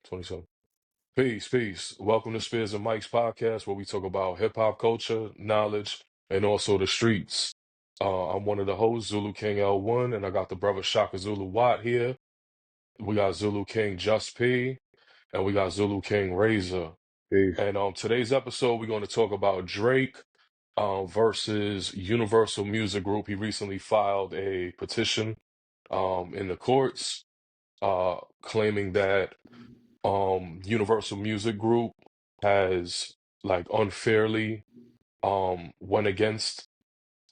27. Peace, peace. Welcome to Spears and Mike's podcast, where we talk about hip hop culture, knowledge, and also the streets. I'm one of the hosts, Zulu King L1, and I got the brother Shaka Zulu Watt here. We got Zulu King Just P, and we got Zulu King Razor. Peace. And today's episode, we're going to talk about Drake versus Universal Music Group. He recently filed a petition in the courts claiming that Universal Music Group has like unfairly went against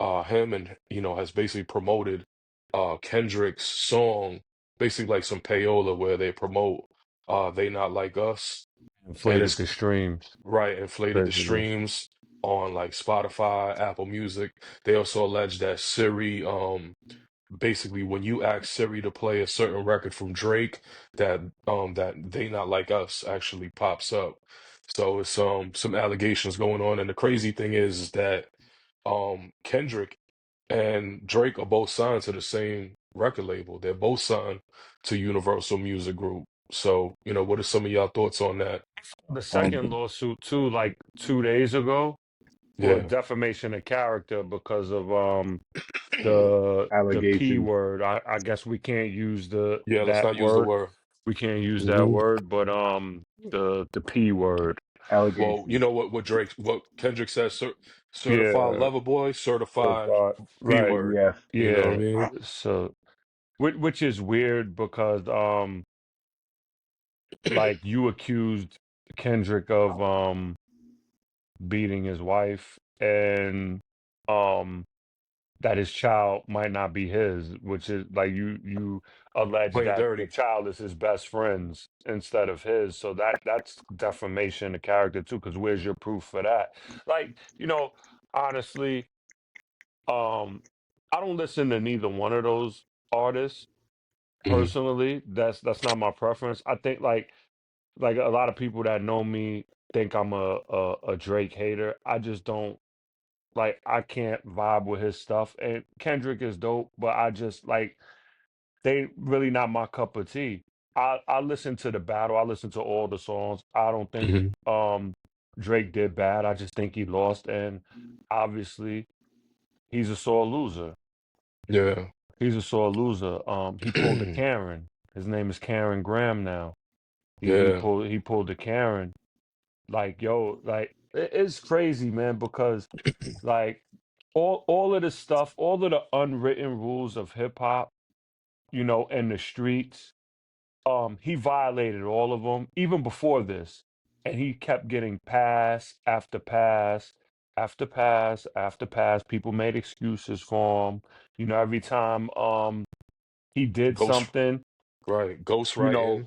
him and has basically promoted Kendrick's song, basically like some payola where they promote They Not Like Us, and Inflated it's the streams. right inflated the Craziness. streams on like Spotify, Apple Music. They also allege that Siri basically when you ask Siri to play a certain record from Drake, that They Not Like Us actually pops up. So it's some allegations going on, and the crazy thing is that Kendrick and Drake are both signed to the same record label. They're both signed to Universal Music Group. So, what are some of y'all thoughts on that? The Um, second lawsuit too, like 2 days ago, for Yeah. defamation of character because of the P Allegations. word. I guess we can't use the Yeah, let's that not use the word. word. We can't use that hmm word, but the P word. Well, you Allegations. know what Kendrick says, certified Yeah. lover boy, So certified far, P right. word. Yes. You know what I Yeah. mean? So which is weird because like you accused Kendrick of beating his wife and um that his child might not be his, which is like you allege Playing that the dirty. child is his best friend's instead of his. So that's defamation of character too, because where's your proof for that? Like, honestly, um, I don't listen to neither one of those artists Mhm. personally. That's not my preference. I think like a lot of people that know me think I'm a Drake hater. I just don't like I can't vibe with his stuff. And Kendrick is dope, but I just like they really not my cup of tea. I listen to the battle. I listen to all the songs. I don't think Mhm. Drake did bad. I just think he lost, and obviously he's a sore loser. Yeah. He's a sore loser. He pulled a Karen. His name is Karen Graham now. Yeah. He pulled the Karen. Like yo, like it's crazy, man. Because like all of the stuff, all of the unwritten rules of hip hop, in the streets, he violated all of them even before this, and he kept getting pass after pass after pass after pass. People made excuses for him. Every time he did Ghost, something, right. Ghost you know, writing.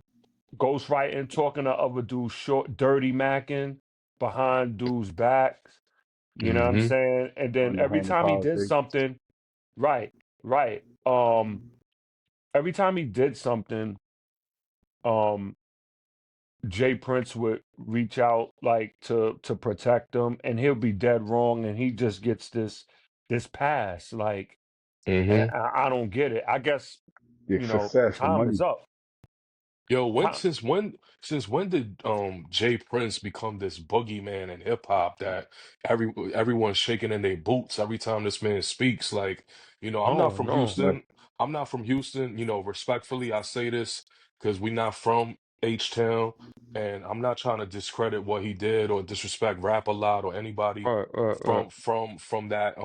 ghostwriting, talking to other dudes, short, dirty macking behind dudes' backs. You know what I'm Hmm. saying? And then every Underhand time he did politics. something, right, right. Every time he did something, um, Jay Prince would reach out like to protect him, and he'll be dead wrong, and he just gets this pass. Like, and Hmm. I don't get it. I guess Your success and time money. is up. Yo, Time, since when did Jay Prince become this boogeyman in hip hop that everyone's shaking in their boots every time this man speaks? Like, I'm not oh from no, Like, Houston. I'm not from Houston. Respectfully, I say this because we not from H-Town, and I'm not trying to discredit what he did or disrespect Rap a lot or anybody right. from that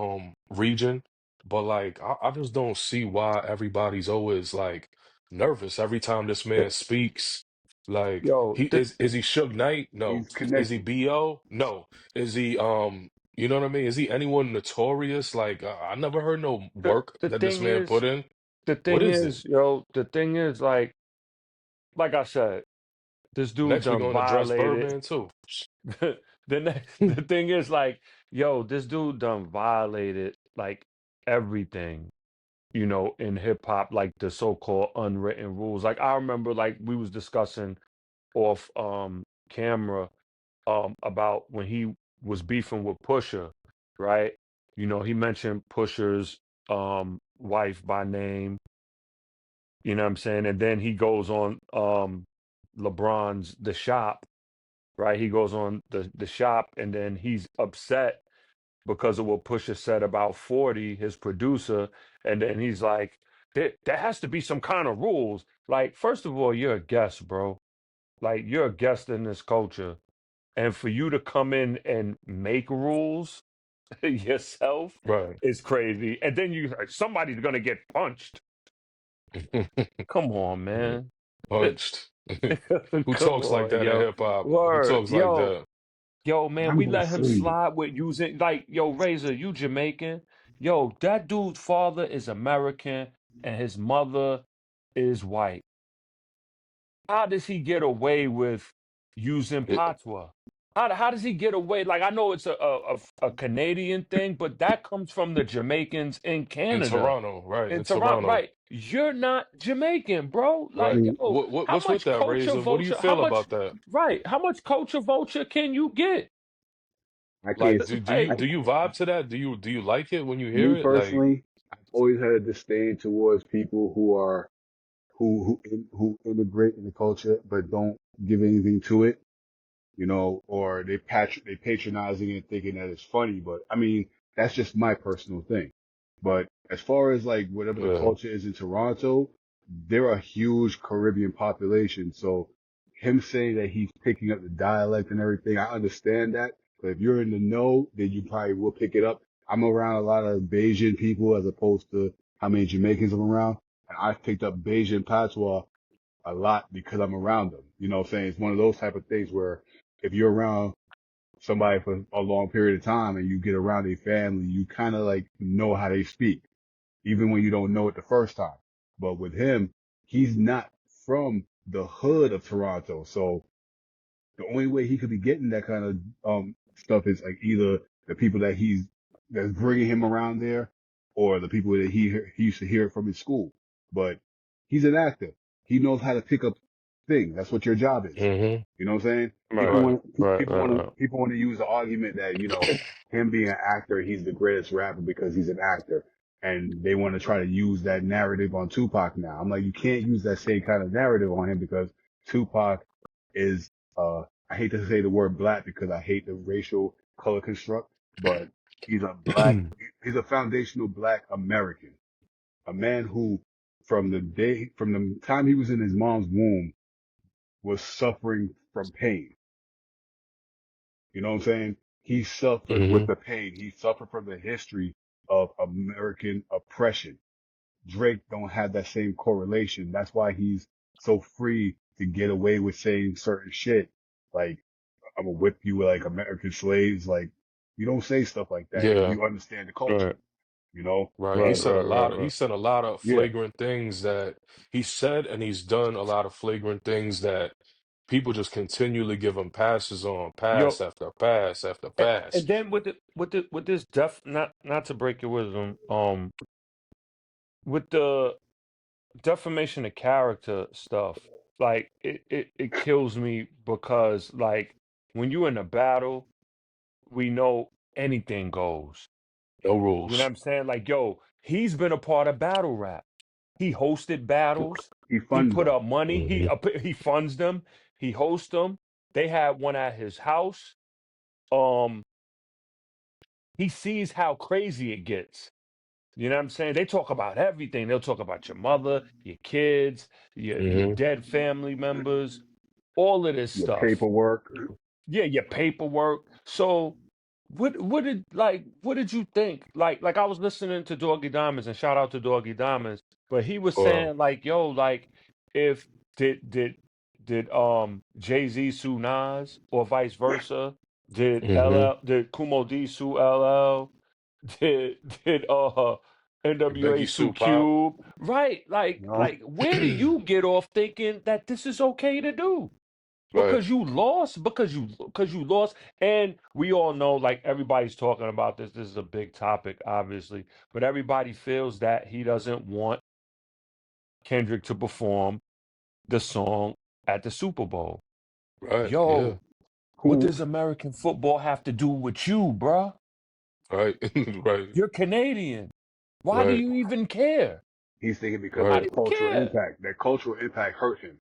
region. But like, I just don't see why everybody's always like nervous every time this man speaks. Like Yo, he is he Suge Knight? No. he's Is he connected. B.O.? No. Is he you know what I mean? Is he anyone notorious? Like I never heard no the work the that this thing man is, put in. the What thing is it? is, yo, the thing is, like I said, this dude Next we're done gonna address violated. Birdman too. The thing is, like, yo, this dude done violated like everything, in hip hop, like the so-called unwritten rules. Like I remember, like we was discussing off camera about when he was beefing with Pusha, right? He mentioned Pusha's wife by name. You know what I'm saying? And then he goes on LeBron's The Shop, right? He goes on the Shop, and then he's upset because of what Pusha said about 40, his producer, and then he's like, there has to be some kind of rules. Like, first of all, you're a guest, bro. Like, you're a guest in this culture, and for you to come in and make rules yourself Right. is crazy. And then somebody's gonna get punched. Come on, man. Punched. Who Come talks like on, that in yo. hip hop? Who Word, talks like yo, that? yo, man. I'm We gonna let him say, slide with using like, yo, Razor. You Jamaican? Yo, that dude's father is American and his mother is white. How does he get away with using It, patois? How does he get away? Like, I know it's a Canadian thing, but that comes from the Jamaicans in in Canada. Toronto, right? In In Toronto, Toronto, right? You're not Jamaican, bro. I right? Like, mean, yo, how What's with much that, culture Razor? What do you vulture? How feel much? about that? Right? How much culture vulture can you get? I Like, can't. do you I, Like, do you vibe to that? Do you like it when you hear me it? Like, personally, I've always had a disdain towards people who are who integrate in the culture but don't give anything to it, or they patronizing it thinking that it's funny. But I mean, that's just my personal thing. But as far as like whatever the yeah, culture is in Toronto, they're a huge Caribbean population. So him saying that he's picking up the dialect and everything, I understand that. But if you're in the know, then you probably will pick it up. I'm around a lot of Bayesian people as opposed to how many Jamaicans I'm around. And I've picked up Bayesian patois a lot because I'm around them. You know what I'm saying? It's one of those type of things where if you're around somebody for a long period of time and you get around their family, you kind of like know how they speak, even when you don't know it the first time. But with him, he's not from the hood of Toronto. So the only way he could be getting that kind of stuff is like either the people that's bringing him around there, or the people that he used to hear it from his school. But he's an actor. He knows how to pick up things. That's what your job is. mm-hmm, You know what I'm saying? right, People right, want people want to use the argument that him being an actor, he's the greatest rapper because he's an actor, and they want to try to use that narrative on Tupac now. I'm like, you can't use that same kind of narrative on him because Tupac is I hate to say the word black because I hate the racial color construct, but he's a foundational black American, a man who from the time he was in his mom's womb was suffering from pain. You know what I'm saying? He suffered mm-hmm, with the pain. He suffered from the history of American oppression. Drake don't have that same correlation. That's why he's so free to get away with saying certain shit. Like, I'm gonna whip you like American slaves. Like, you don't say stuff like that if yeah, you understand the culture, right, you know? right. And He said a lot of yeah, flagrant things that he said, and he's done a lot of flagrant things that people just continually give him passes on, pass Yo, after pass after and pass. then with this not to break your wisdom, with the defamation of character stuff, like it kills me because like when you're in a battle, we know anything goes. No You know what rules. I'm saying? Like, yo, he's been a part of battle rap. He hosted battles. he He funds put them. up money. Hmm. He funds them. He hosts them. They had one at his house. Um, he sees how crazy it gets. You know what I'm saying? They talk about everything. They'll talk about your mother, your kids, your Hmm. dead family members, all of this Your stuff. paperwork. Yeah, your paperwork. So what did you think? Like I was listening to Doggy Diamonds, and shout out to Doggy Diamonds, but he was Or saying like, yo, like if did Jay-Z sue Nas or vice versa? Did hmm LL did Kumo D sue LL? Did did NWA Biggie sue Sue Pop. Cube? Right, You know, where do you get off thinking that this is okay to do? Right, Because you lost, and we all know, like everybody's talking about this is a big topic, obviously, but everybody feels that he doesn't want Kendrick to perform the song at the Super Bowl. right, yeah, Yo, what who does American football have to do with you, bruh? right, right, You're Canadian. Why do right, you even care? he's thinking because of Why right, the do you cultural care? impact. That cultural impact hurt him.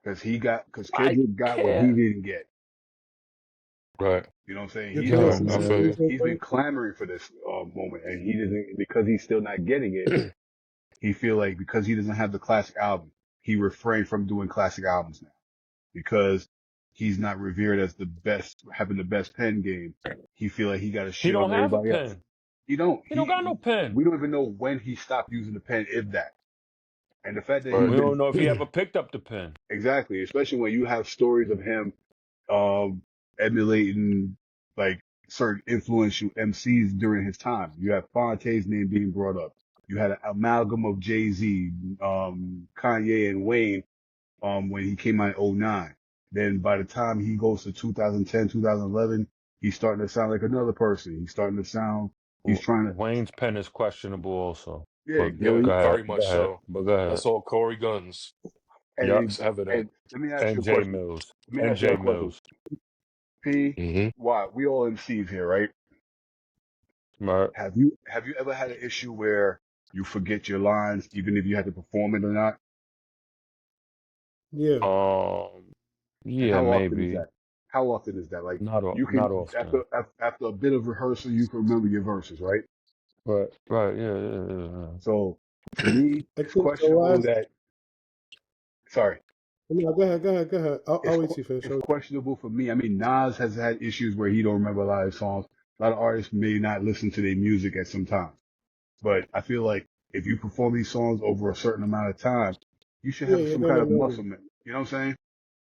because I Kendrick got what he care. didn't get. Right. You know what I'm saying? You're He's Yo, talking been I about man. feel you. Kendrick he's been first? clamoring for this moment, and he doesn't because he's still not getting it. He feel like because he doesn't have the classic album, he refrained from doing classic albums now because he's not revered as the best, having the best pen game. He feel like he got to He shit don't on have a everybody else. pen. He don't. He don't got no pen. We don't even know when he stopped using the pen, if that. And the fact that he's Right. We been don't know if he ever picked up the pen. exactly, especially when you have stories of him um, emulating like certain influential MCs during his time. You have Fonte's name being brought up. You had an amalgam of Jay-Z, Kanye and Wayne, when he came out in '09. Then by the time he goes to 2010, 2011, he's starting to sound like another person. He's starting to sound, he's trying to, Wayne's pen is questionable also. yeah, But Yeah, go Gilly. ahead. very Go much ahead. so. But go ahead. That's all Corey Guns. Yep. And, It's evident. and let me ask you And a J question. Mills. Let me And ask you J a question. Mills. P, Hmm. why? We all MCs here, right? Right. Have you ever had an issue where you forget your lines, even if you had to perform it or not? Yeah. And Yeah, how often is maybe. that? How often is that? Like you Not can often. after a bit of rehearsal, you can remember your verses, right? Right, yeah, yeah, yeah, yeah. So to me, I it's think the questionable last. that. Sorry, No, go ahead, go ahead, go ahead. I'll wait till you finish. it's questionable for me. I mean, Nas has had issues where he don't remember a lot of songs. A lot of artists may not listen to their music at some time, but I feel like if you perform these songs over a certain amount of time, you should Yeah, have you're some kind gonna of know. muscle memory. You know what I'm saying?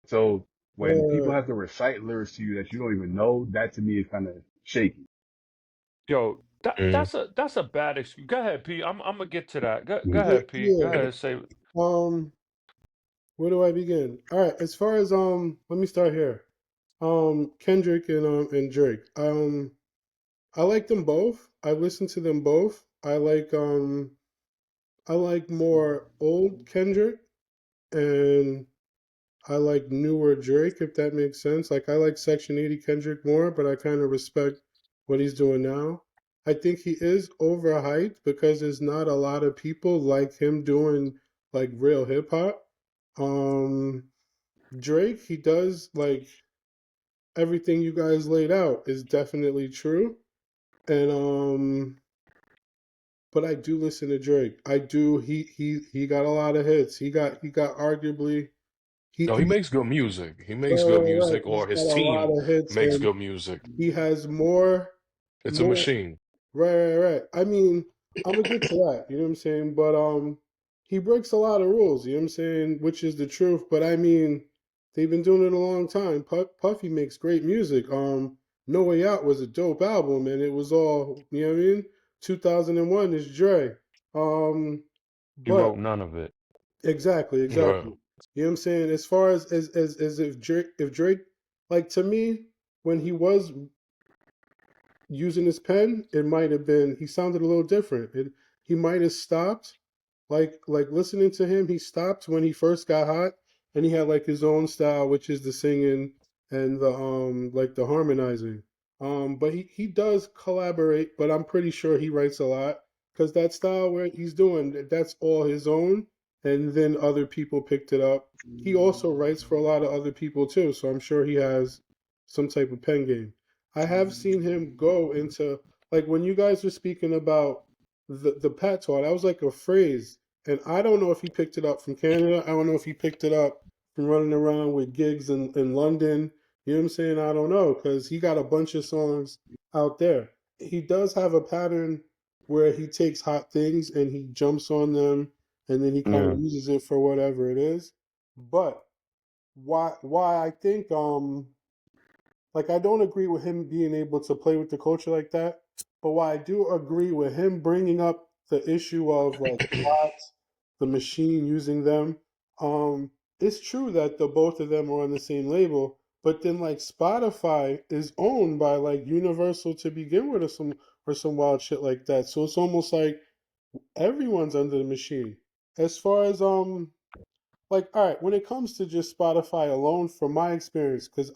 So when people Uh, have to recite lyrics to you that you don't even know, that to me is kind of shaky. Yo, Hmm. that's a bad excuse. Go ahead, P. I'm gonna get to that. Go Mhm. yeah, ahead, P. Go yeah. ahead. Say Um, where do I begin? All right. As far as let me start here. Kendrick and Drake. I like them both. I listen to them both. I like more old Kendrick and I like newer Drake, if that makes sense. Like I like Section 80 Kendrick more, but I kind of respect what he's doing now. I think he is overhyped because there's not a lot of people like him doing like real hip hop. Um, Drake, he does like everything you guys laid out is definitely true. And but I do listen to Drake. I do. He got a lot of hits. He got arguably No, he he's makes good music. He makes good right. music, He's or got his a lot team of hits, makes and good music. he has more It's a more. machine. Right. I mean, I'm gonna get to that. You know what I'm saying? But he breaks a lot of rules. You know what I'm saying? Which is the truth. But I mean, they've been doing it a long time. Puffy makes great music. No Way Out was a dope album, and it was all you know what I mean. 2001 is Dre. Um, he wrote but none of it. exactly. Right. You know what I'm saying? As far as if Drake, like to me, when he was using his pen, it might have been he sounded a little different. He might have stopped, like listening to him. He stopped when he first got hot, and he had like his own style, which is the singing and the like the harmonizing. But he does collaborate, but I'm pretty sure he writes a lot because that style where he's doing that's all his own, and then other people picked it up. He also writes for a lot of other people too, so I'm sure he has some type of pen game. I have seen him go into like when you guys were speaking about the patois, that was like a phrase, and I don't know if he picked it up from Canada. I don't know if he picked it up from running around with gigs in London. You know what I'm saying? I don't know because he got a bunch of songs out there. He does have a pattern where he takes hot things and he jumps on them, and then he kind of Yeah. uses it for whatever it is. But why I think like I don't agree with him being able to play with the culture like that, but why I do agree with him bringing up the issue of like bots, the machine using them. It's true that the both of them are on the same label, but then like Spotify is owned by like Universal to begin with, or some wild shit like that. So it's almost like everyone's under the machine. As far as like all right, when it comes to just Spotify alone, from my experience, because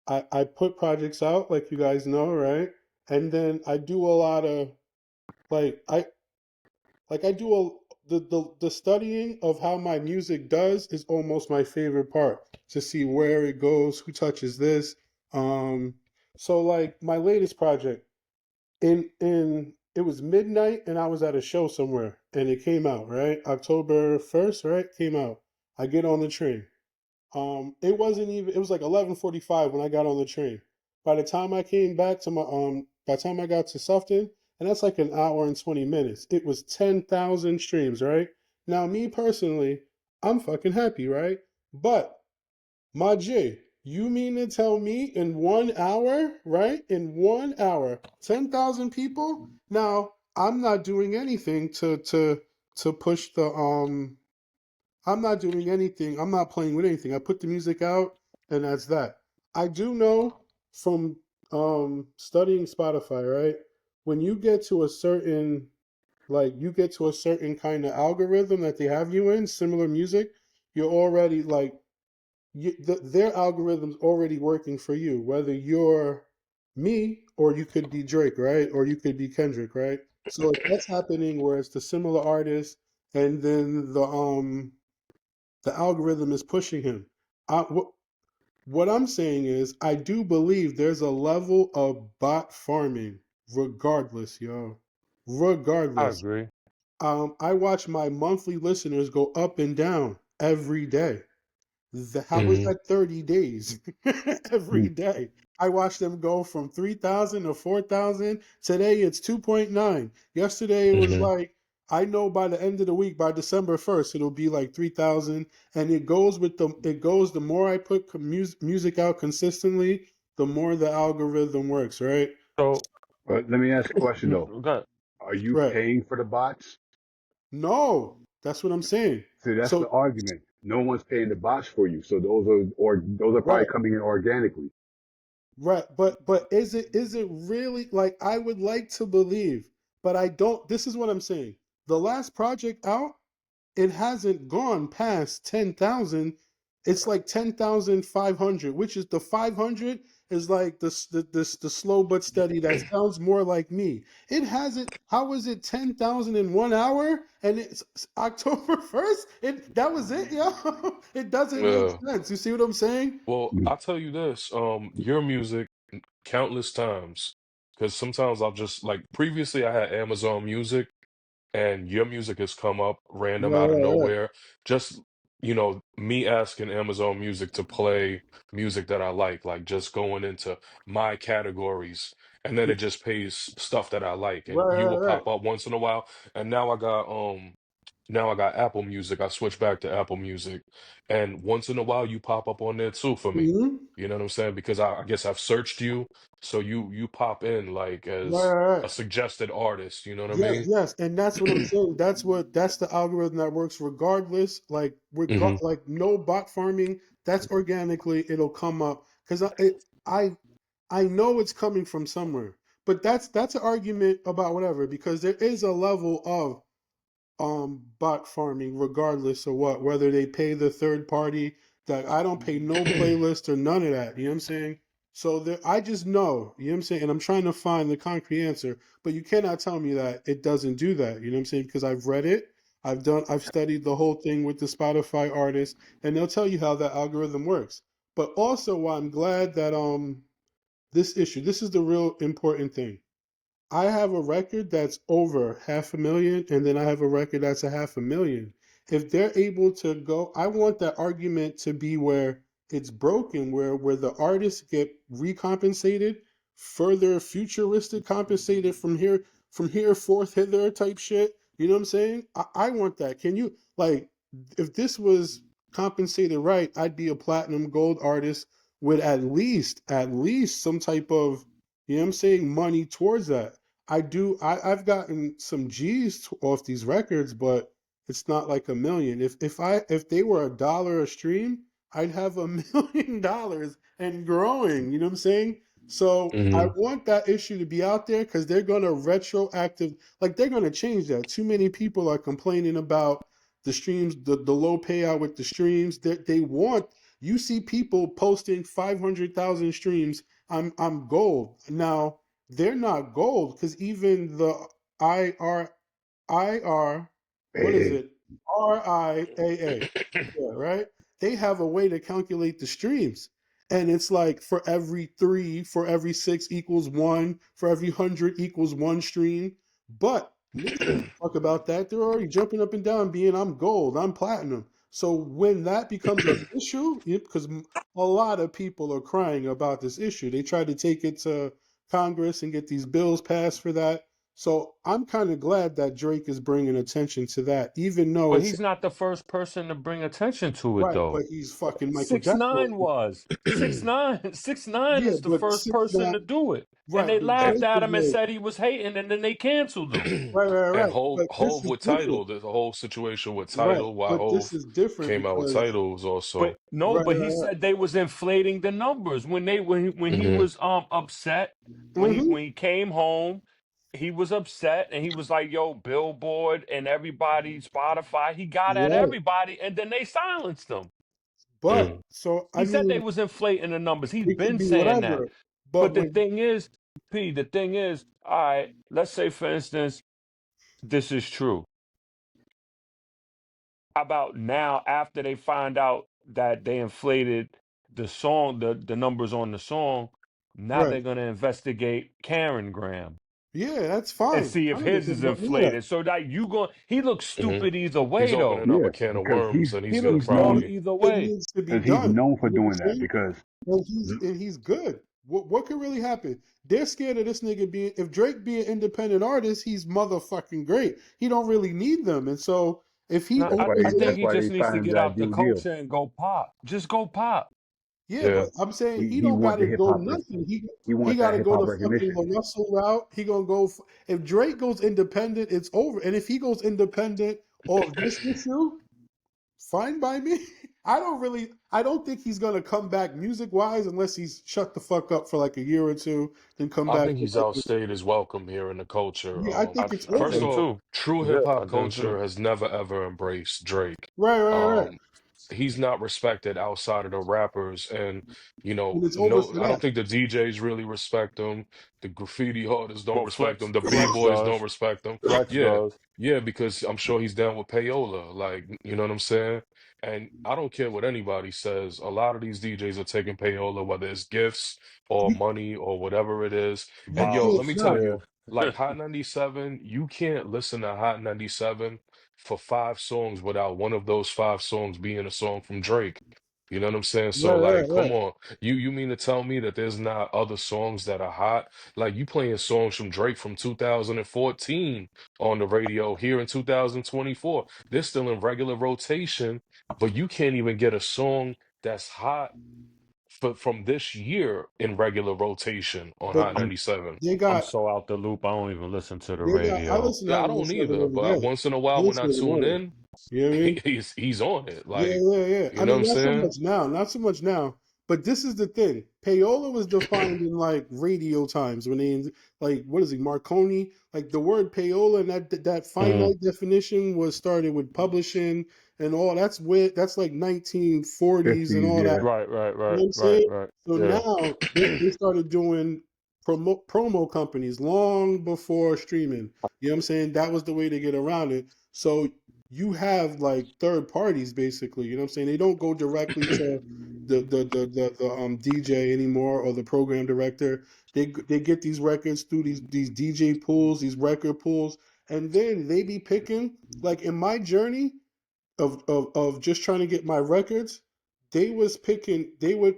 I put projects out like you guys know, right? And then I do a lot of like I do the studying of how my music does is almost my favorite part, to see where it goes, who touches this. Um, so like my latest project, in it was midnight and I was at a show somewhere and it came out, right? October 1st, right? Came out. I get on the train. It wasn't even, it was like 11:45 when I got on the train. By the time I came back to my by the time I got to Sufton, and that's like an hour and 20 minutes, it was 10,000 streams, right? Now me personally, I'm fucking happy, right? But my J, you mean to tell me in 1 hour, right? In 1 hour, 10,000 people? Now, I'm not doing anything to push the I'm not doing anything. I'm not playing with anything. I put the music out and that's that. I do know from studying Spotify, right? When you get to a certain you get to a certain kind of algorithm that they have you in, similar music, you're already like their algorithm's already working for you, whether you're me or you could be Drake, right? Or you could be Kendrick, right? So if that's happening where it's the similar artist and then the algorithm is pushing him. What I'm saying is, I do believe there's a level of bot farming, regardless, yo. I Regardless. agree. I watch my monthly listeners go up and down every day. How was Hmm. that 30 days? Every day. I watched them go from 3,000 to 4,000. Today it's 2.9. Yesterday it was Hmm. like, I know by the end of the week, by December 1st, it'll be like 3,000. And it goes, the more I put music out consistently, the more the algorithm works, right? So, But let me ask a question though. God, Are you Right. paying for the bots? No, that's what I'm saying. See, that's the So, argument. No one's paying the bots for you, so those are probably right. coming in organically. Right, but is it really like I would like to believe, but I don't. This is what I'm saying. The last project out, it hasn't gone past 10,000. It's like 10,500, which is the 500 is like the slow but steady. That sounds more like me. It hasn't. How is it 10,000 in 1 hour? And it's October 1st. That was it, yo. It doesn't make Yeah. sense. You see what I'm saying? Well, I'll tell you this, your music countless times, because sometimes I'll just like previously I had Amazon Music and your music has come up random Right, out of right, right. nowhere. Just, me asking Amazon Music to play music that I like just going into my categories, and then it just plays stuff that I like, and Right, you right, will right. pop up once in a while. And now I got Apple Music. I switched back to Apple Music, and once in a while you pop up on there too for me. Mhm. You know what I'm saying? Because I guess I've searched you, so you pop in like Right, as right, a right. suggested artist. You know what I Yes, mean? yes, and that's what I'm saying. That's the algorithm that works regardless. Hmm. Like no bot farming. That's organically it'll come up because I I know it's coming from somewhere. But that's an argument about whatever because there is a level of bot farming regardless of what, whether they pay the third party. That I don't pay no playlist or none of that, you know what I'm saying? So there, I just know, you know what I'm saying, and I'm trying to find the concrete answer, but you cannot tell me that it doesn't do that, you know what I'm saying? Because I've read it, I've studied the whole thing with the Spotify artists, and they'll tell you how that algorithm works. But also why I'm glad that this is the real important thing. I have a record that's over 500,000, and then I have a record that's a 500,000. If they're able to go, I want that argument to be where it's broken, where the artists get recompensated, further futuristic compensated from here forth hither type shit. You know what I'm saying? I want that. Can you like if this was compensated right, I'd be a platinum gold artist with at least some type of, you know what I'm saying, money towards that. I've gotten some G's off these records, but it's not like a million. If they were $1 a stream, I'd have $1 million and growing. You know what I'm saying? So I Hmm. want that issue to be out there because they're gonna retroactive, like they're gonna change that. Too many people are complaining about the streams, the low payout with the streams. They want, you see people posting 500,000 streams. I'm gold now. They're not gold because even the IR IR. what is Hey, it? RIAA. Yeah, right? They have a way to calculate the streams. And it's like for every three, for every six equals one, for every 100 equals one stream. But niggas don't talk about that. They're already jumping up and down, being I'm gold, I'm platinum. So when that becomes an issue, because a lot of people are crying about this issue, they tried to take it to Congress and get these bills passed for that. So I'm kind of glad that Drake is bringing attention to that, even though But it's he's not the first person to bring attention to it, right, though. but he's fucking Michael Six Jackson. nine was 6ix9ine. 6ix9ine Yeah, is the but first person to 6ix9ine, do it, and right, they but and laughed Drake at is him and like, said he was hating, and then they canceled him. and right. Hove, But this Hove is with different, Title. There's a whole situation with right? Title. Why But this Hove is different came out with because Title was But also. no, but he said they was inflating the numbers when he Hmm was upset hmm when he came home. He was upset and he was like, "Yo, Billboard and everybody, Spotify." He got at right. everybody, and then they silenced him. But so I He said they mean, was inflating the numbers. He's it could been be saying that. whatever. But But the when thing is, the thing is, all right, let's say for instance, this is true. How about now after they find out that they inflated the song, the numbers on the song, now right, they're gonna investigate Karen Graham yeah, that's and fine. see I if don't his give is a yeah. inflated. So that you going he looks hmm stupid either He's way though. opening up yeah, a can of because worms, and He he's gonna looks he's dumb known probably. either It way. needs to be because he's done. known for You know what doing I'm that saying? because And he's good. What could really happen? They're scared of this nigga being. If Drake be an independent artist, he's motherfucking great. He don't really need them, and so if he Now, that's I, why opens I they it think that's up, he why just they needs to signed him to get that out the new deal. culture and go pop. Just go pop. yeah. Yeah, But I'm saying he He don't got want to the hip go hop nothing. he He wants got that to hip go hop the fucking recognition. the Russell route. He gonna go. If Drake goes independent, it's over. And if he goes independent off this issue, fine by me. I don't think he's gonna come back music wise unless he's shut the fuck up for like a year or two, then come I back think with he's like outstayed his welcome here in the culture. yeah, I think it's I First over. think off, too. true hip Yeah. I hop think too. culture has never ever embraced Drake. Right. Um, he's not respected outside of the rappers, and And it's over no, for I don't that. think the DJs really respect him. The graffiti artists don't Well, respect him. Flex The Flex b-boys don't does. respect him. Flex Yeah, does. yeah, because I'm sure he's down with payola. Like, you know what I'm saying? And I don't care what anybody says. A lot of these DJs are taking payola, whether it's gifts or You, money or whatever it is. you And yo, can't let me Bottles. tell not. Yeah. you, like Hot 97, you can't listen to Hot 97 for 5 songs without one of those 5 songs being a song from Drake. You know what I'm saying? So like, come Right. on. You mean to tell me that there's not other songs that are hot? Like you playing songs from Drake from 2014 on the radio here in 2024. They're still in regular rotation, but you can't even get a song that's hot from this year in regular rotation on But Hot I'm 97. they I'm got so out the loop. I don't even listen to the I radio. listen to Yeah, I Hot don't 97 either, every but day. once in a while when This I was tune annoying. in, You know what I mean? he's on it. Yeah, Like, I you know what mean, I'm not so saying? much now, not so much now. But this is the thing. Payola was defined in like radio times when they like what is it, Marconi? Like the word payola and that Mhm. finite definition was started with publishing and all. That's like 1940s and 50s, all that. yeah. You know what I'm saying? Right. So Yeah. now they started doing promo companies long before streaming. You know what I'm saying? That was the way to get around it. So you have like third parties basically. You know what I'm saying? They don't go directly to the DJ anymore or the program director. They get these records through these DJ pools, these record pools, and then they be picking. Like in my journey, of just trying to get my records, they was picking they would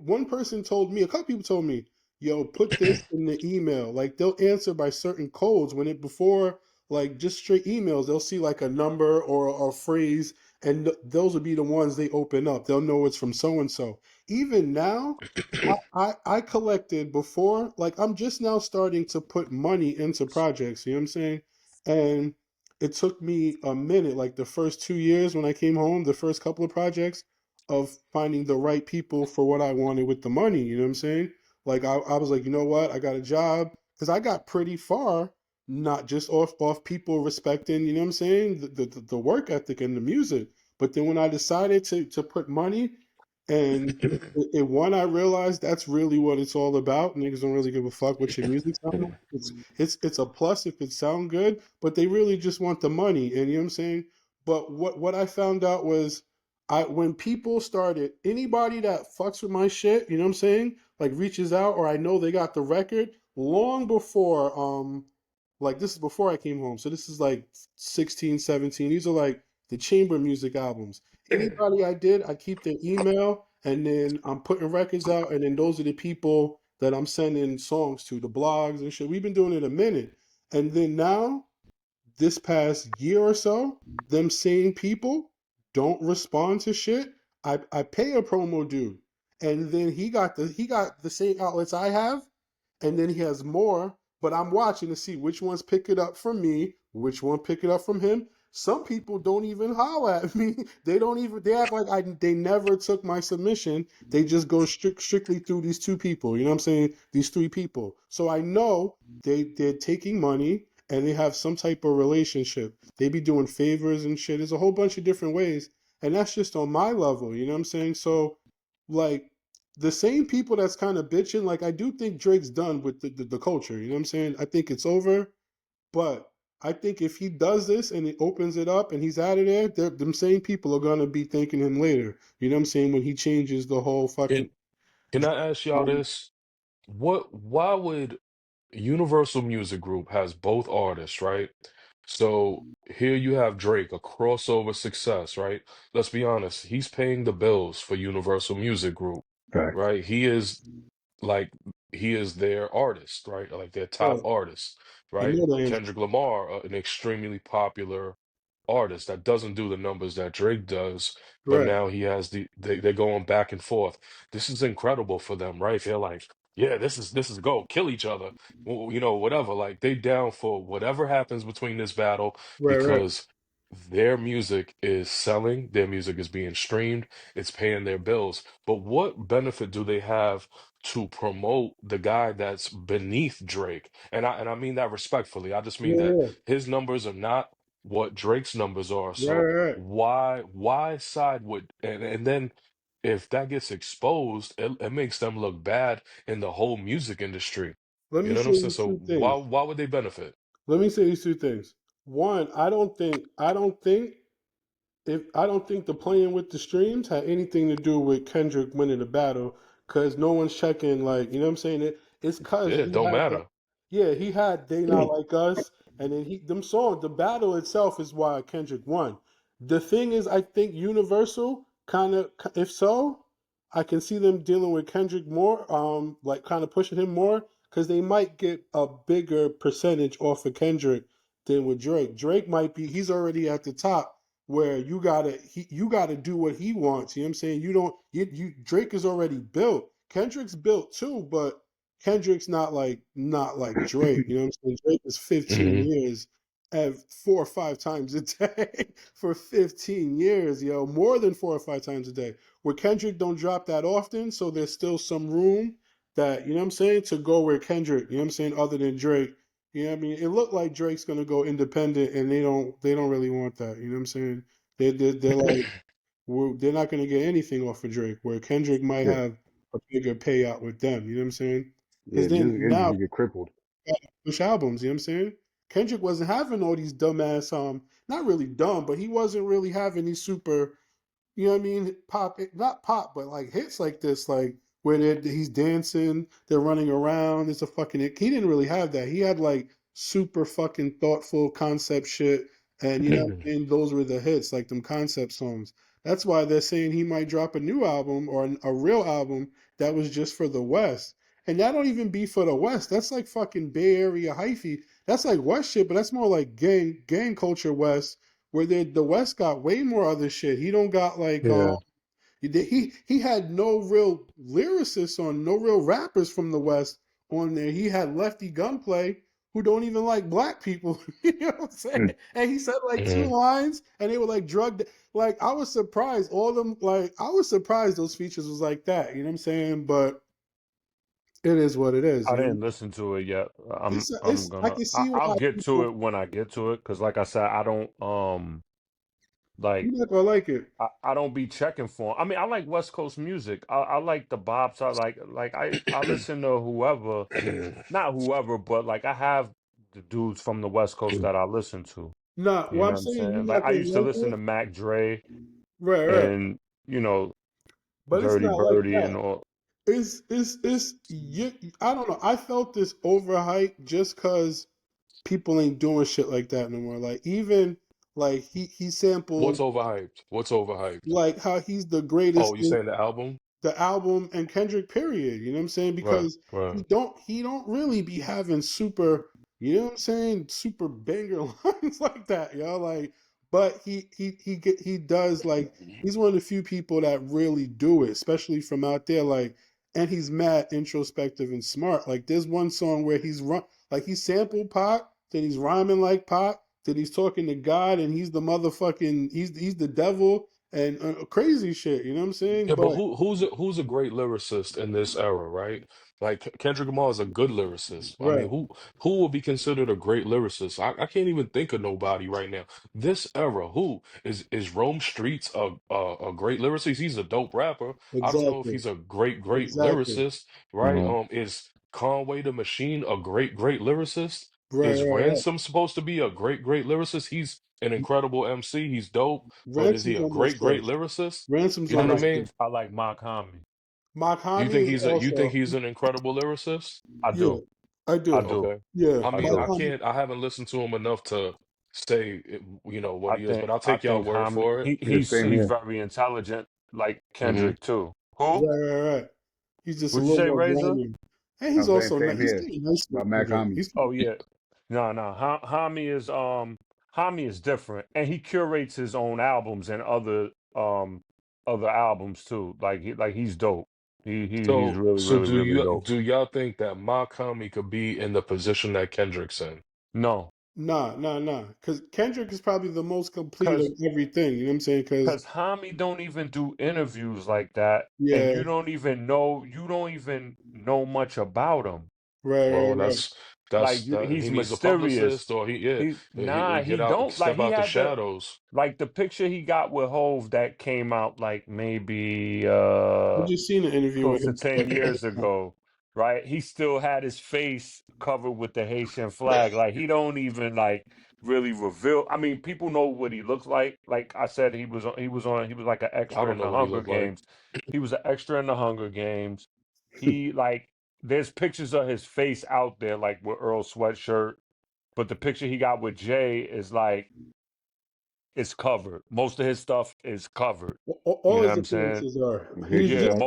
one person told me, a couple people told me, yo, put this in the email. Like they'll answer by certain codes when it before like just straight emails, they'll see like a number or a phrase and those would be the ones they open up. They'll know it's from so and so. Even now, I collected before, like I'm just now starting to put money into projects, you know what I'm saying? And it took me a minute, like the first 2 years when I came home, the first couple of projects of finding the right people for what I wanted with the money. You know what I'm saying? Like I was like, you know what? I got a job because I got pretty far, not just off people respecting, you know what I'm saying, the work ethic and the music. But then when I decided to put money And in one, I realized that's really what it's all about. Niggas don't really give a fuck what your music sound like. It's a plus if it sound good, but they really just want the money. And you know what I'm saying? But what I found out was I when people started anybody that fucks with my shit, you know what I'm saying? Like reaches out or I know they got the record long before like this is before I came home. So this is like 16, 17. These are like the chamber music albums. Anybody I did, I keep their email and then I'm putting records out and then those are the people that I'm sending songs to, the blogs and shit. We've been doing it a minute. And then now, this past year or so, them same people don't respond to shit. I pay a promo dude. And then he got the same outlets I have, and then he has more, but I'm watching to see which ones pick it up from me, which one pick it up from him. Some people don't even holler at me. They don't even. They act like They never took my submission. They just go strictly through these two people. You know what I'm saying? These three people. So I know they're taking money and they have some type of relationship. They be doing favors and shit. There's a whole bunch of different ways, and that's just on my level. You know what I'm saying? So, like the same people that's kind of bitching, like I do think Drake's done with the culture. You know what I'm saying? I think it's over, but I think if he does this and he opens it up and he's out of there, them same people are gonna be thanking him later. You know what I'm saying? When he changes the whole fucking. And can I ask y'all this? Why would Universal Music Group has both artists, right? So here you have Drake, a crossover success, right? Let's be honest, he's paying the bills for Universal Music Group, Facts. right? Like he is their artist, right? Like their top Right. artist, I right? know that. Kendrick Lamar, an extremely popular artist that doesn't do the numbers that Drake does, but Right. now he has they're going back and forth. This is incredible for them, right? They're like, yeah, this is go kill each other, whatever. Like they down for whatever happens between this battle Right. Right. because their music is selling, their music is being streamed, it's paying their bills. But what benefit do they have to promote the guy that's beneath Drake? And I mean that respectfully. I just mean Yeah. that Yeah. his numbers are not what Drake's numbers are. Right. So Right. why side with and then if that gets exposed, it makes them look bad in the whole music industry. Let You me know what say I'm saying? these So two why things. why would they benefit? Let me say these two things. One, I don't think the playing with the streams had anything to do with Kendrick winning the battle because no one's checking, like, you know what I'm saying? It's Yeah, because it he don't had matter. yeah, he had They Not Like Us, and then the battle itself is why Kendrick won. The thing is, I think Universal kind of, if so, I can see them dealing with Kendrick more, like kind of pushing him more because they might get a bigger percentage off of Kendrick than with Drake. Drake might be, he's already at the top where you gotta do what he wants. You know what I'm saying? You don't you Drake is already built. Kendrick's built too, but Kendrick's not like Drake. You know what I'm saying? Drake is 15 Hmm. years at 4 or 5 times a day for 15 years, yo, more than 4 or 5 times a day. Where Kendrick don't drop that often, so there's still some room that, you know what I'm saying, to go where Kendrick, you know what I'm saying, other than Drake. You know what I mean? It looked like Drake's gonna go independent, and they don't really want that. You know what I'm saying? They're like they're not gonna get anything off of Drake, where Kendrick might Yeah. have a bigger payout with them. You know what I'm saying? Because Yeah. then Music now industry get crippled. push albums. You know what I'm saying? Kendrick wasn't having all these dumbass not really dumb, but he wasn't really having these super, you know what I mean? Not pop, but like hits like this, like where he's dancing, they're running around. It's a fucking. He didn't really have that. He had like super fucking thoughtful concept shit, and you know, what I mean? Those were the hits, like them concept songs. That's why they're saying he might drop a new album or a real album that was just for the West. And that don't even be for the West. That's like fucking Bay Area hyphy. That's like West shit, but that's more like gang culture West where the West got way more other shit. He don't got like Yeah. he had no real lyricists on no real rappers from the West on there. He had Lefty Gunplay who don't even like black people. You know what I'm saying? Mm. And he said like two Hmm. lines and they were like drugged. Like I was surprised all them like I was surprised those features was like that. You know what I'm saying? But it is what it is. I You know? didn't listen to it yet. I'm I gonna can see I'll why get to people. it when I get to it because like I said, I don't Like You're not gonna like it. I don't be checking for. I mean, I like West Coast music. I like the bops. I listen to whoever, not whoever, but like I have the dudes from the West Coast that I listen to. Nah, You what know I'm what I'm saying, you're saying? Like not I gonna used to like listen it. to Mac Dre Right, right. and you know But it's Dirty not like Birdie and that. all. It's you, I don't know. I felt this overhype just cause people ain't doing shit like that no more. Like even like he What's sampled overhyped? What's overhyped? like how he's the Oh, greatest you in saying the album? the album and Kendrick period. You know what I'm saying? Right, Because right. he don't really be having super, you know what I'm saying, super banger lines like that, yo. Like, but he does like he's one of the few people that really do it, especially from out there. Like, and he's mad introspective and smart. Like, there's one song where he's run like he sampled Pac, then he's rhyming like Pac, then he's talking to God, and he's the motherfucking he's the devil and crazy shit. You know what I'm saying? Yeah, but But who's a great lyricist in this era, right? Like Kendrick Lamar is a good lyricist. I mean, right. who would be considered a great lyricist? I can't even think of nobody right now. This era, who is Rome Streets a great lyricist? He's a dope rapper. I don't know if Exactly. he's a great Exactly. lyricist, right? Mhm. Is Conway the Machine a great lyricist? Right, Is right, right. Ransom supposed to be a great lyricist? He's an incredible MC. He's dope, but is he Ransom's a almost great first. lyricist? Ransom's You know what I almost mean? first. I like Mark Hami. Makami is You think also, he's an incredible lyricist? I yeah, do. I I do. do. Okay. Yeah, I I mean, do. Makami. I haven't listened to him enough to say, what he is, but I'll I take y'all think word Hami for it. Yeah, same he's here. very intelligent, like Hmm Kendrick too. Who? Right, right, right. He's just a Would you little say more Razor? grounded. And he's I'm saying also same he's here got a nice about to it. Macami. He's Oh yeah. No, no. Hami is different, and he curates his own albums and other albums too. He's dope. He's really So really dope. do y'all think that Makami could be in the position that Kendrick's in? No, nah. Because Kendrick is probably the most complete of because everything. You know what I'm saying? Because because Hami don't even do interviews like that, and yeah, you don't even know much about him. Well, right. that's that he He's needs a mysterious. publicist, or he He get out, don't like step he out the had the shadows. like the picture he got with Hove that came out like maybe I just seen an interview with close to him. 10 years ago, right? He still had his face covered with the Haitian flag. Like he don't even like really reveal. I mean, people know what he looks like. Like I said, he was like an I extra don't in know the what he Hunger looked like. Games. He was an extra in the Hunger Games. He like there's pictures of his face out there like with Earl sweatshirt, but the picture he got with Jay is like it's covered. Most of his stuff is covered. You All know what his I'm saying? appearances are. Haitian Yeah, flag.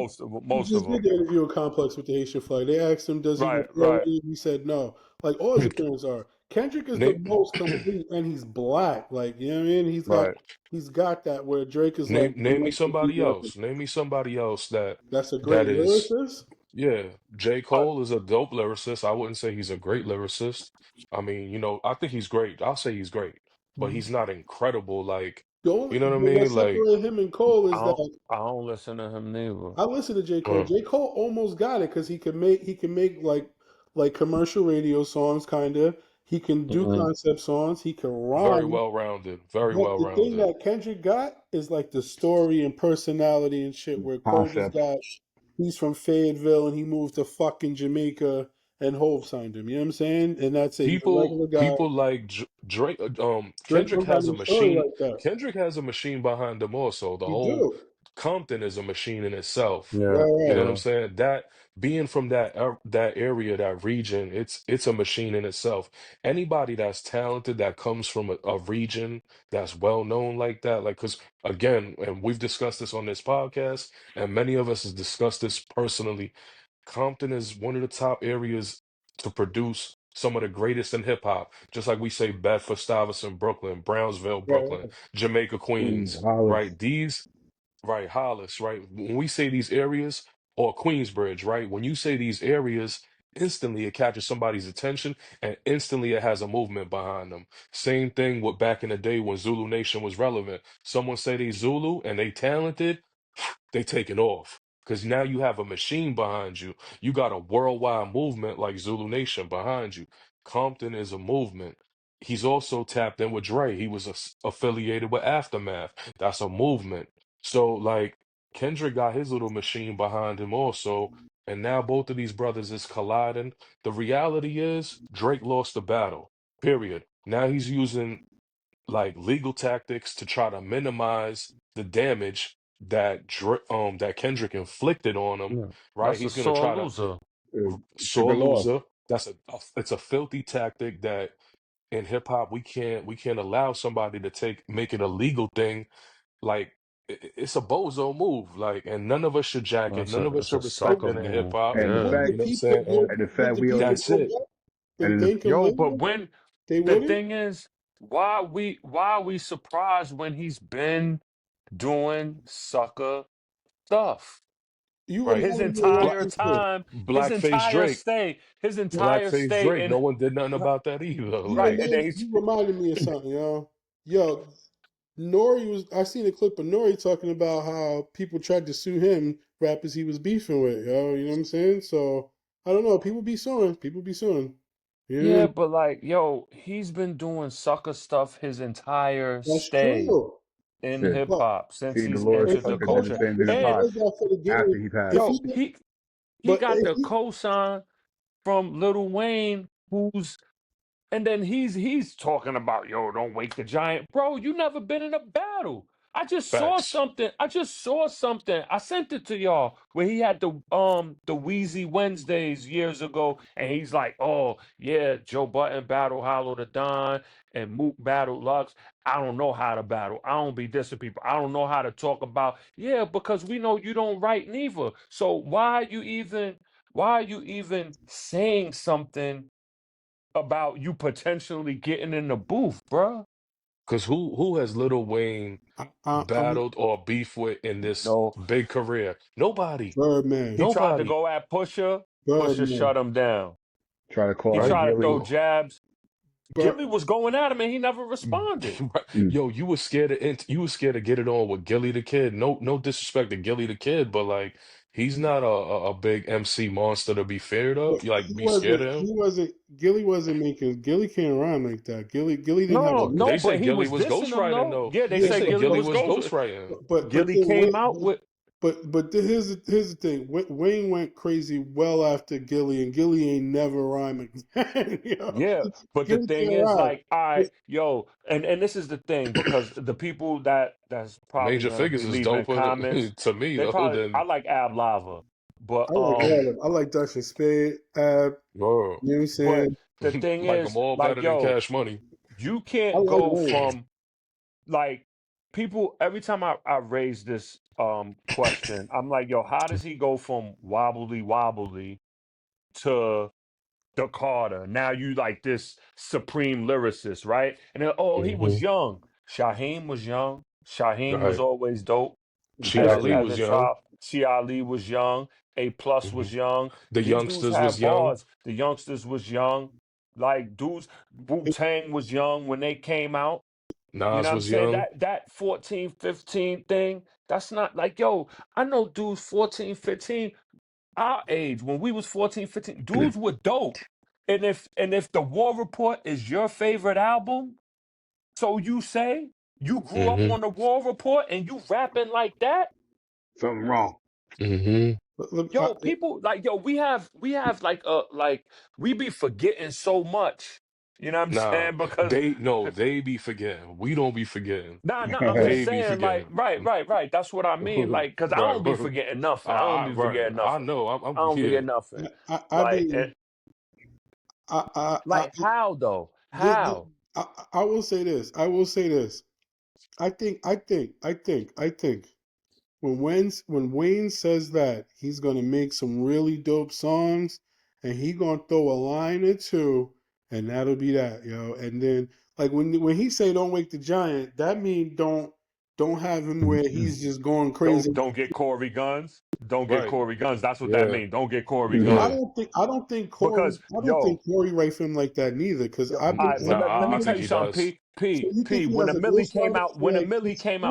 He most of just did them. the interview with Complex with the Haitian flag. They asked him, "Does he Right, record right. it?" He said no. Like all his appearances are. Kendrick is the Name most complete, and he's black. Like you know what I mean? Right. He's got that where Drake is like the name me next somebody weapon. else. Name me somebody else That's a that great is. lyricist. Yeah, J. But Cole is a dope lyricist. I wouldn't say he's a great lyricist. I mean, I think he's great. I'll say he's great, but he's not incredible. Like, you know what I But what mean? Like, separates him and Cole is that I don't listen to him neither. I listen to J. Cole. uh, J. Cole almost got it because he can make like commercial radio songs, kind of. He can do Mhm. concept songs. He can very rhyme. well rounded, very But well the thing rounded. that Kendrick got is like the story and personality and shit. Where Cole just Concepts. got he's from Fayetteville and he moved to fucking Jamaica and Hove signed him. You know what I'm saying? And that's it. He's a regular guy. People like Drake. Drake Kendrick don't got has a no story machine. like that. Kendrick has a machine behind him also. The He whole do. Compton is a machine in itself. Yeah, You know Right. what I'm yeah. saying? That being from that area, that region, it's a machine in itself. Anybody that's talented that comes from a region that's well known like that, like because again, and we've discussed this on this podcast, and many of us has discussed this personally. Compton is one of the top areas to produce some of the greatest in hip hop. Just like we say Bedford Stuyvesant, Brooklyn, Brownsville, Brooklyn, Right. Jamaica, Queens, Queens, Hollis. right? Right, Hollis, right? When we say these areas, or Queensbridge, right? When you say these areas, instantly it catches somebody's attention and instantly it has a movement behind them. Same thing with back in the day when Zulu Nation was relevant. Someone say they Zulu and they talented, they take it off. Because now you have a machine behind you. You got a worldwide movement like Zulu Nation behind you. Compton is a movement. he's also tapped in with Dre. He was affiliated with Aftermath. That's a movement. So like Kendrick got his little machine behind him also, and now both of these brothers is colliding. The reality is Drake lost the battle. Period. Now he's using like legal tactics to try to minimize the damage that that Kendrick inflicted on him, Yeah. right? That's a He's gonna sore try to loser. Took a sore loss. loser. That's it's a filthy tactic that in hip hop we can't allow somebody to make it a legal thing. Like it's a bozo move. Like, and none of us should jack it. That's None a of us it's a should respect sucker it in hip move. hop. And the Yeah. Would fact, the You know what I'm people saying? And and the would fact the we people already, that's go it. back and and the, thank him Yo, later? but when They the wouldn't. thing is, why are we surprised when he's been doing sucker stuff? You Right. His reminded me of one Black entire thing. time, Blackface Drake. his entire Blackface stay Drake. in No one did nothing about that either. Like, You reminded me of something, yo. Yo, Nori was. I seen a clip of Nori talking about how people tried to sue him, rappers he was beefing with, yo. You know what I'm saying? So I don't know. People be suing. People be suing. You know what I Yeah, mean? but like, yo, he's been doing sucker stuff his entire That's stay true. in shit. hip But hop since See, he's Dolores if entered he the Tucker did the culture. same thing to if he And Pac does that for the after game, he passed. if yo, he did- he but got if the he cosign from Lil Wayne, who's and then he's talking about, yo, don't wake the giant. Bro, you never been in a battle. I just saw facts. something. I just saw something. I sent it to y'all where he had the Wheezy Wednesdays years ago, and he's like, oh yeah, Joe Button battle Hollow the Don and Mook battle Lux. I don't know how to battle. I don't be dissing people. I don't know how to talk about. Yeah, because we know you don't write neither. So why are you even saying something about you potentially getting in the booth, bruh? Cause who has Lil Wayne I'm battled or beef with in this No, big career? Nobody. he Birdman, tried to Nobody. go at Pusha. Pusha Birdman, shut him down. Try to He call out Right? tried to throw Gilly. jabs. but Gilly was going at him and he never responded. Right. Mm. Yo, you was scared to get it on with Gilly the Kid. No disrespect to Gilly the Kid, but like he's not a big MC monster to be feared but of. You like be scared of him. Gilly wasn't making Gilly can't rhyme like that. Gilly didn't have No, a They no, but said he Gilly was was dissing him ghostwriting though. though. Yeah, they They yeah, said said Gilly Gilly was was ghost. ghostwriting. but Gilly then came out with here's the thing. Wayne went crazy well after Gilly, and Gilly ain't never rhyming. You know, yeah, but the Gilly thing can't is, rhyme. like, all right, yo, and this is the thing because the people that's probably Major gonna Figures be is leaving doper comments, to me they though probably I than like Ab Lava, but I like all of them. I like Dustin Spade. bro. You know what I'm but saying? the thing Like them is, all like, better than yo, Cash Money. you I can't like go Wayne. from like people every time I raise this question, I'm like, yo, how does he go from wobbly wobbly to the Carter? Now you like this supreme lyricist, right? And then, oh, he Hmm. was young. Shaheem was young. Shaheem was Right. always dope Chi as Ali Exactly. as was a young. child. C. Ali was young. A plus Hmm. was young. The These dudes youngsters was had young. bars. The youngsters was young. Like dudes, Wu Tang was young when they came out. You know Nas what I'm was saying? young. That 14, 15 thing, that's not like, yo, I know dudes 14, 15, our age, when we was 14, 15, dudes were dope. And if the War Report is your favorite album, so you say you grew up Hmm. on the War Report and you rapping like that, Something wrong. Hmm. yo, people like yo, we have like we be forgetting so much. You know what I'm Nah, saying? Because they be forgetting. We don't be forgetting. nah, I'm just They be saying, like, forgetting. right. That's what I mean. Like, because I Right, don't be right. forgetting nothing. I don't be Right. forgetting I nothing. know. I I'm don't yeah. forget nothing. I Like, mean, I, like how though? This, How? I will say this. I will say this. I think when Wayne says that he's gonna make some really dope songs, and he gonna throw a line or two, and that'll be that, yo. And then like when he say don't wake the giant, that mean don't have him where he's just going crazy. Don't get Corey Guns. Don't get Right. Corey Guns. That's what that Yeah. means. Don't get Corey I Yeah. Guns. don't think I don't think Corey Because I don't think yo, Corey writes him like that neither. Because all right, but let Nah, me I tell think you he something, does. so you think he When has a a Millie came ghostwriter out, for like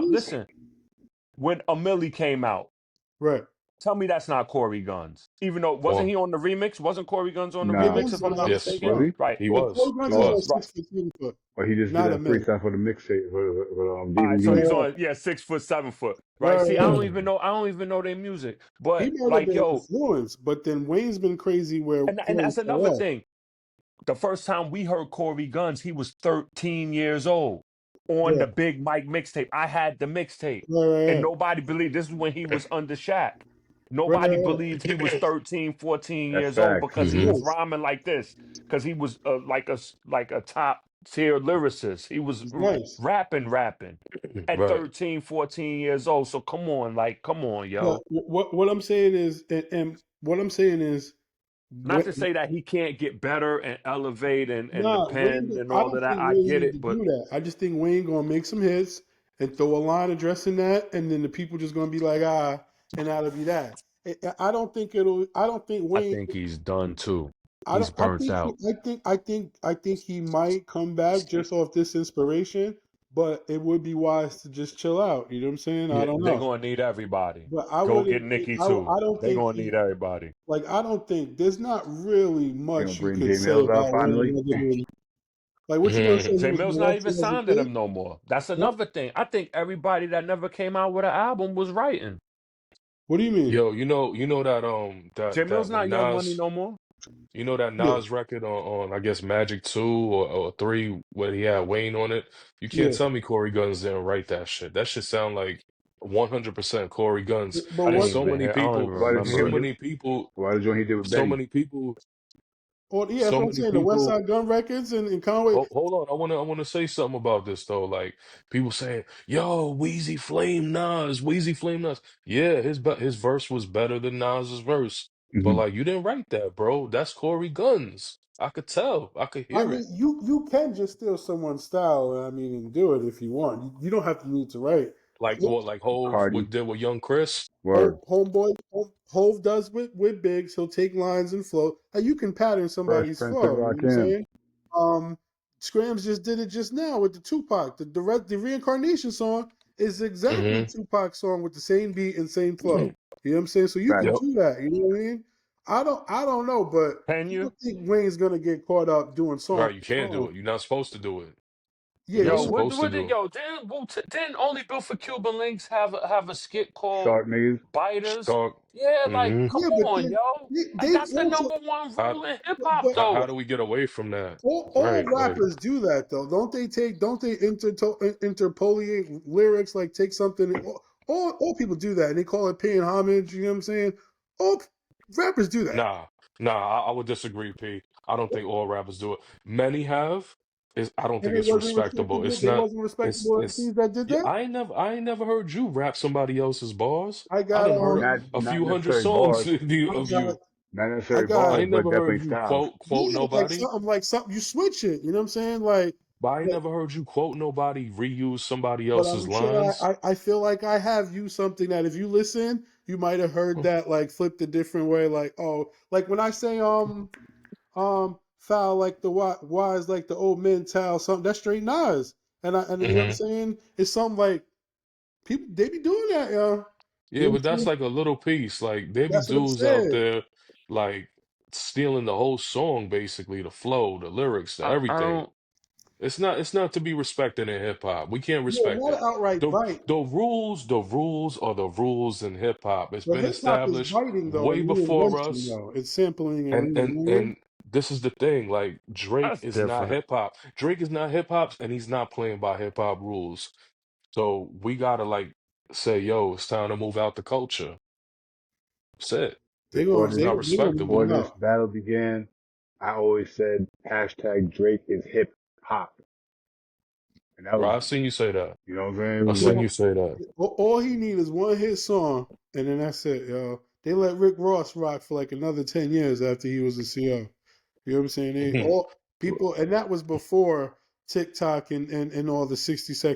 listen, Keys? when a Millie came out, Right. Tell me that's not Corey Guns. Even though wasn't Well, he on the remix? Wasn't Corey Guns on the Yeah, Nah, remix? Guns If is on I'm the not album. yes, mistaken, was he? right? he But was. Corey He Guns is Oh, on was. Right. 6'10", or he just did not a a mix. freestyle for the mixtape for All right, so DVD. he's Yeah, on 6 foot, 7 foot, right? right, See, right. I don't even know their music, He but might have like, been yo, influenced, but then Wayne's been crazy where and Corey that's another fell off. thing. The first time we heard Corey Guns, he was 13 years old on Yeah, the Big Mike mixtape. I had the mixtape, and right, nobody believed this is when he was under Shaq. right, Nobody right. believed he was 13, 14 That's years old facts. because he Hmm. was Nice, rhyming like this, because he was like a top tier lyricist. He was it's nice. rapping at Right. 13, 14 years old. So come on, But yo. what I'm saying is, and what I'm saying is, Not what to say that he can't get better and elevate and the nah, pen and I all of don't that. think I Wayne get need it, to but do that. I just think Wayne gonna make some hits and throw a line addressing that, and then the people just gonna be like, and that'll be that. I don't think it'll. I don't think I Wayne. think he's done too. I He's don't. I burnt think. out. I think he might come back just off this inspiration, but it would be wise to just chill out. You know what I'm saying? I Yeah, don't they're know, gonna need everybody. but I Go wouldn't. get Nikki I. too. I don't They're think gonna he. need everybody. Like I don't think there's not really You gonna much you bring could J say Mills out about Wayne finally? other than like what you gonna say he J was Mill's not even molested as a signed to kid? them no more. That's What? another thing. I think everybody that never came out with an album was writing. What do you mean? Yo, you know that J Mill's when not Young Money Nas, no more. you know that Yeah, Nas record on I guess Magic 2 or 3 where he had Wayne on it. You can't yeah. tell me Corey Guns didn't write that shit. That shit sound like 100% Corey Guns. But I And didn't what? so even many hear. I don't even people, Why did you remember so hear it. the many people, Why the joint he did with so Benny? many people, Or yeah, that's so what I'm many saying. The West people. Side Gun Records and Conway. Hold on, I wanna say something about this though. Like people saying, "Yo, Wheezy Flame Nas, Wheezy Flame Nas." Yeah, his verse was better than Nas's verse, but Hmm. like you didn't write that, bro. That's Corey Guns. I could tell, I could I hear mean, it. you can just steal someone's style. I mean, and do it if you want. You don't have to need to write. Like what, like Hove Cardi, what did with Young Chris. word, Hove does with Biggs. He'll take lines and flow. And you can pattern Fresh somebody's Prince of flow. You know what I'm Rakim. saying? Um, Scrams just did it just now with the Tupac. The reincarnation song is exactly Hmm. Tupac's song with the same beat and same flow. You know what I'm saying? So you can Facts. Yep. do that. You know what I mean? I don't know, but Can I you? don't think Wayne's gonna get caught up doing song Right, you for can't do song. it. You're not supposed to do it. Yeah, You're not Yo, he supposed to what did do it. yo didn't Only Built for Cuban Links have a skit called Sharp niggas. Biters? Talk. Yeah, like Hmm. come yeah, but on, then yo. Like they've that's the also number one How rule in hip hop but how though. do we get away from that? all Right, like rappers do that though. Don't they interpolate lyrics, like take something, all people do that and they call it paying homage, you know what I'm saying? All rappers do that. nah, I would disagree, P. I don't think all rappers do it. Many have. Is I don't And think it's respectable. It's they not. wasn't respectable It's. MCs that did Yeah, that. I ain't never heard you rap somebody else's bars. I I got done heard Not a not few hundred necessarily songs bars. of I got you. Not I necessarily got I bars, ain't but never heard definitely you styles. quote yeah, nobody. like something you switch it, you know what I'm saying? But I ain't Like never heard you quote nobody, reuse somebody but else's I'm saying lines. I feel like I have used something that if you listen, you might have heard that like flipped a different way. Like, oh, like when I say foul like the wise like the old men towel, something that's straight Nas. And you know what I'm Hmm. saying? It's something like people they be doing that, yo. You Yeah, know what but I'm that's saying? like a little piece. Like there be That's what I'm dudes out saying. there like stealing the whole song, basically, the flow, the lyrics, the I everything. don't. It's not to be respected in hip hop. We can't Yeah, respect not that. an outright bite. The rules are the rules in hip hop. It's But been hip hop is established biting though way and before reinvention us. though. It's sampling and you know what I mean? And this is the thing, like Drake That's is not different. hip hop. Drake is not hip hop and he's not playing by hip hop rules. So we gotta like say, yo, it's time to move out the culture. That's it. They Before gonna It's this not they gonna move before respectable. them this out. battle began, I always said hashtag Drake is hip hop. And that Bro, was, I seen you say that. you know what I'm saying? It I was seen like you say that. All he need is one hit song, and then that's it, yo. They let Rick Ross rock for like another 10 years after he was a CO. You know what I'm saying? They all people, and that was before TikTok and all the 60-second